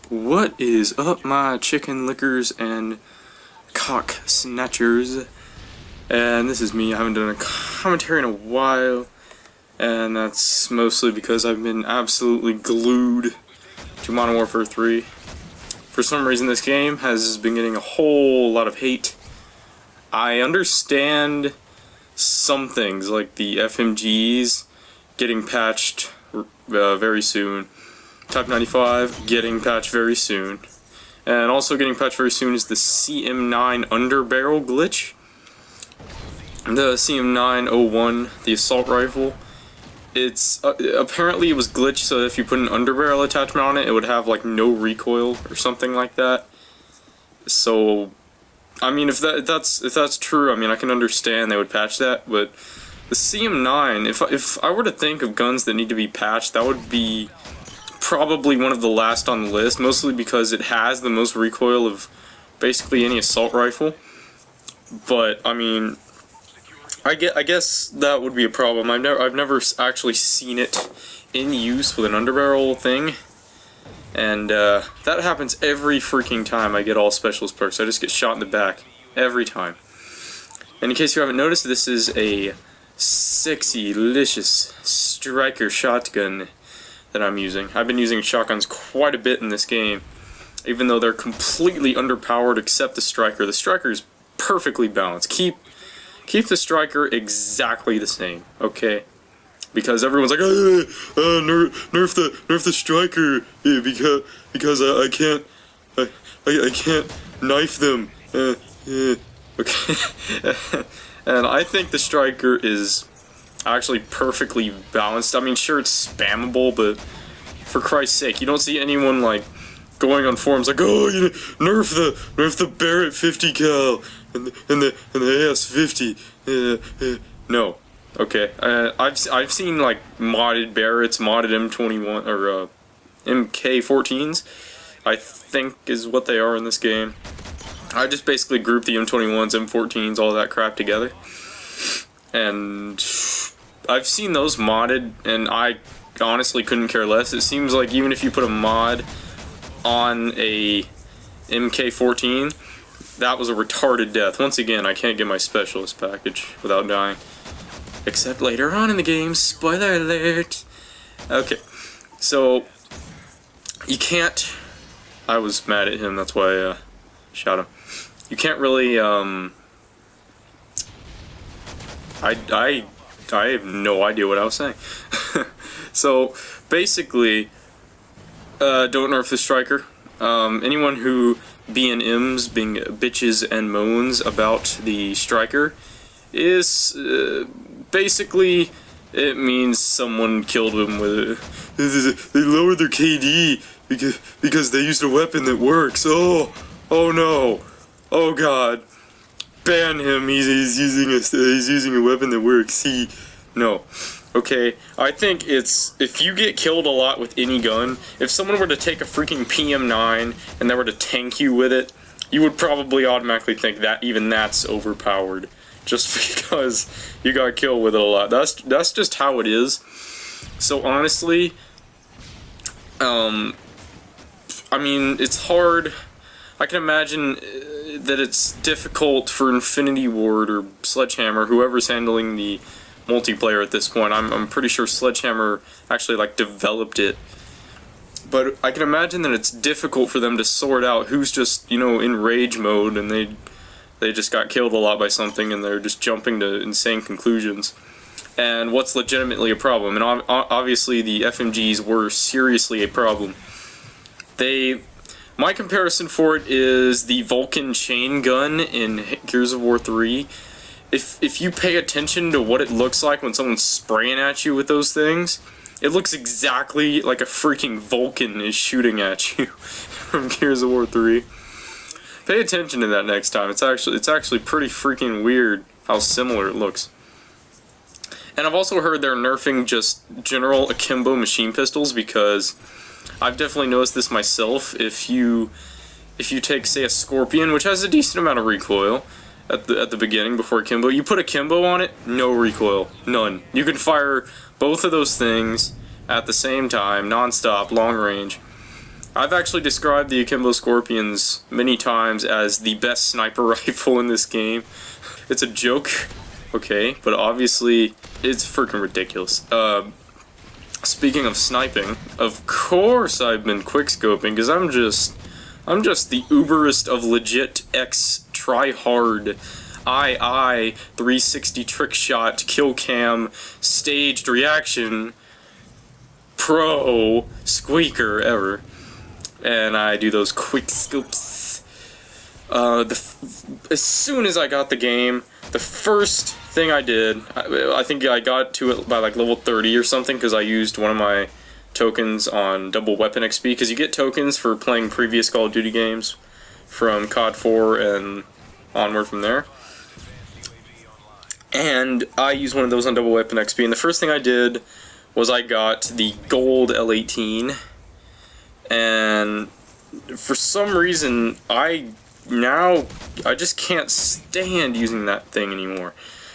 What is up, my chicken lickers and cock snatchers? And this is me. I haven't done a commentary in a while, and that's mostly because I've been absolutely glued to Modern Warfare 3. For some reason, this game has been getting a whole lot of hate. I understand some things, like the FMGs getting patched very soon. Type 95 getting patched very soon. And also getting patched very soon is the CM9 underbarrel glitch. The CM901, the assault rifle. It's apparently it was glitched so if you put an underbarrel attachment on it, it would have like no recoil or something like that. So, I mean, if that's true, I mean, I can understand they would patch that. But the CM9, if I were to think of guns that need to be patched, that would be probably one of the last on the list, mostly because it has the most recoil of basically any assault rifle. But I mean, I guess that would be a problem. I've never actually seen it in use with an underbarrel thing, and that happens every freaking time I get all specialist perks. I just get shot in the back every time. And in case you haven't noticed, this is a sexy, delicious striker shotgun that I'm using. I've been using shotguns quite a bit in this game, even though they're completely underpowered except the striker. The striker is perfectly balanced. Keep the striker exactly the same, okay? Because everyone's like, nerf the striker because I can't knife them. Okay, and I think the striker is actually perfectly balanced. I mean, sure, it's spammable, but for Christ's sake, you don't see anyone like going on forums like, oh, you know, nerf the Barrett 50 cal and the AS 50. No, okay. I've seen like modded Barretts, modded M21 or MK14s. I think is what they are in this game. I just basically grouped the M21s, M14s, all that crap together, and I've seen those modded, and I honestly couldn't care less. It seems like even if you put a mod on a MK14, that was a retarded death. Once again, I can't get my specialist package without dying. Except later on in the game, spoiler alert! Okay, so you can't... I was mad at him, that's why I shot him. You can't really, I have no idea what I was saying. So, basically, don't nerf the striker. Anyone who B&Ms, being bitches and moans about the striker, is, basically, it means someone killed him with it. They lowered their KD because they used a weapon that works. Oh no. Oh god. Ban him. He's using a weapon that works. No. Okay, I think it's, if you get killed a lot with any gun, if someone were to take a freaking PM9 and they were to tank you with it, you would probably automatically think that even that's overpowered, just because you got killed with it a lot. That's just how it is. So honestly, I mean, it's hard. I can imagine that it's difficult for Infinity Ward or Sledgehammer, whoever's handling the multiplayer at this point. I'm pretty sure Sledgehammer actually like developed it, but I can imagine that it's difficult for them to sort out who's just, you know, in rage mode and they just got killed a lot by something and they're just jumping to insane conclusions, and what's legitimately a problem. And obviously the FMGs were seriously a problem. My comparison for it is the Vulcan chain gun in Gears of War 3. If you pay attention to what it looks like when someone's spraying at you with those things, it looks exactly like a freaking Vulcan is shooting at you from Gears of War 3. Pay attention to that next time. It's actually pretty freaking weird how similar it looks. And I've also heard they're nerfing just general akimbo machine pistols, because I've definitely noticed this myself. If you take, say, a Scorpion, which has a decent amount of recoil at the beginning before akimbo, you put akimbo on it, no recoil, none. You can fire both of those things at the same time, non-stop, long range, I've actually described the Akimbo Scorpions many times as the best sniper rifle in this game. It's a joke, okay, but obviously it's freaking ridiculous. Speaking of sniping, of course I've been quickscoping, because I'm just the uberest of legit X try-hard 360 trick shot, kill cam, staged reaction, pro squeaker ever. And I do those quick scopes. As soon as I got the game, the first thing I did, I think I got to it by like level 30 or something, because I used one of my tokens on double weapon XP, because you get tokens for playing previous Call of Duty games from COD 4 and onward from there. And I used one of those on double weapon XP, and the first thing I did was I got the gold L18, and for some reason I just can't stand using that thing anymore.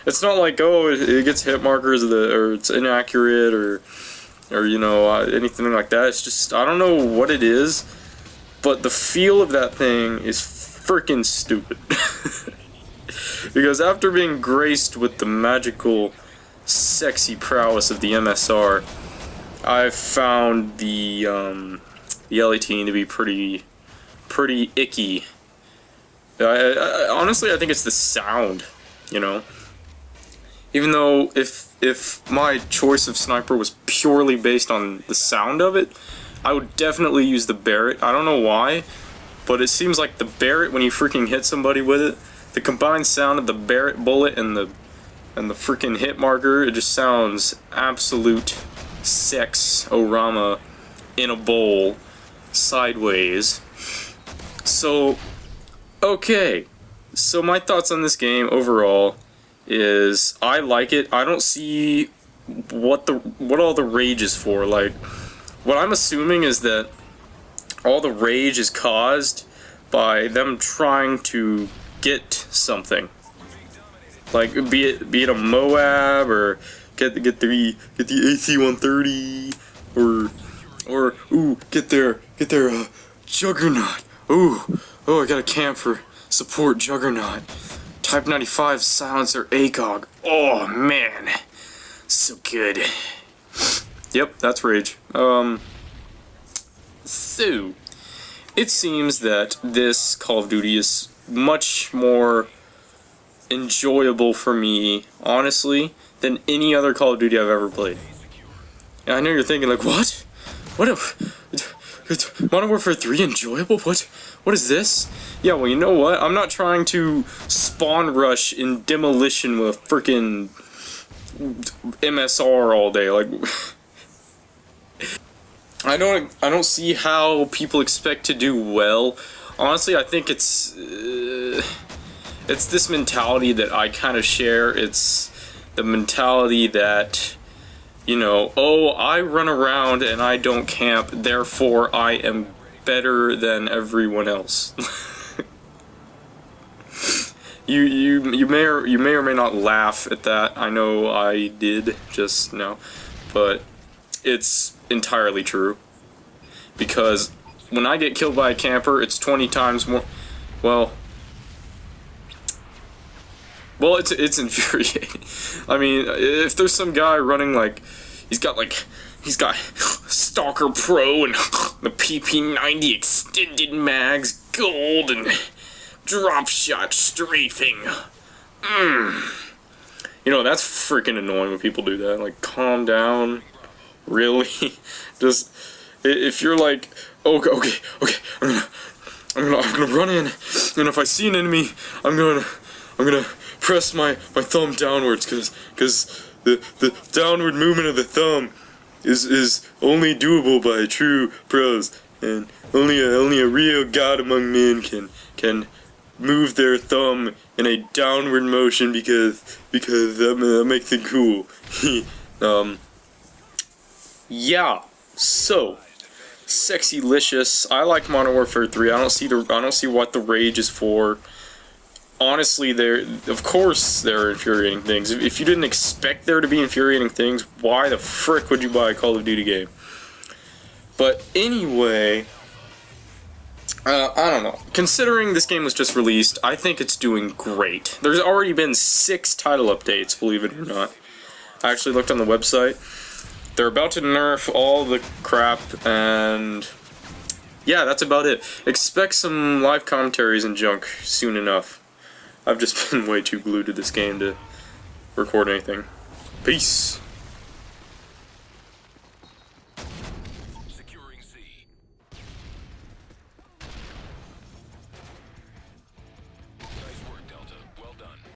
It's not like, oh, it gets hit markers or it's inaccurate or you know, anything like that. It's just, I don't know what it is, but the feel of that thing is freaking stupid. Because after being graced with the magical, sexy prowess of the MSR, I've found the L18 to be pretty icky. Honestly, I think it's the sound, you know. Even though if my choice of sniper was purely based on the sound of it, I would definitely use the Barrett. I don't know why, but it seems like the Barrett, when you freaking hit somebody with it, the combined sound of the Barrett bullet and the freaking hit marker, it just sounds absolute sex-orama in a bowl, sideways. So, okay. So my thoughts on this game overall is I like it. I don't see what all the rage is for. Like, what I'm assuming is that all the rage is caused by them trying to get something. Like, be it a MOAB, or get the AC-130, or ooh, get their Juggernaut. Ooh, oh, I got a camp for support Juggernaut. Type 95 silencer ACOG. Oh man, so good. Yep, that's rage. So it seems that this Call of Duty is much more enjoyable for me, honestly, than any other Call of Duty I've ever played. And I know you're thinking, like, what? Modern Warfare 3 enjoyable? What is this? Yeah, well, you know what? I'm not trying to spawn rush in demolition with a frickin' MSR all day. Like, I don't see how people expect to do well. Honestly, I think it's this mentality that I kind of share. It's the mentality that, you know, oh, I run around and I don't camp, therefore I am better than everyone else. you may or may not laugh at that. I know I did just now, but it's entirely true. Because when I get killed by a camper, it's 20 times more. Well, it's infuriating. I mean, if there's some guy running like he's got Stalker Pro and the PP90 extended mags, gold, and drop shot strafing. You know, that's freaking annoying when people do that. Like, calm down. Really? Just, if you're like, okay, I'm gonna run in, and if I see an enemy, I'm gonna press my thumb downwards, because the downward movement of the thumb is only doable by true pros, and only a real god among men can move their thumb in a downward motion, because that makes it cool. Yeah, so sexy-licious. I like Modern Warfare 3. I don't see what the rage is for. Honestly, of course there are infuriating things. If you didn't expect there to be infuriating things, why the frick would you buy a Call of Duty game? But anyway, I don't know. Considering this game was just released, I think it's doing great. There's already been 6 title updates, believe it or not. I actually looked on the website. They're about to nerf all the crap, and yeah, that's about it. Expect some live commentaries and junk soon enough. I've just been way too glued to this game to record anything. Peace.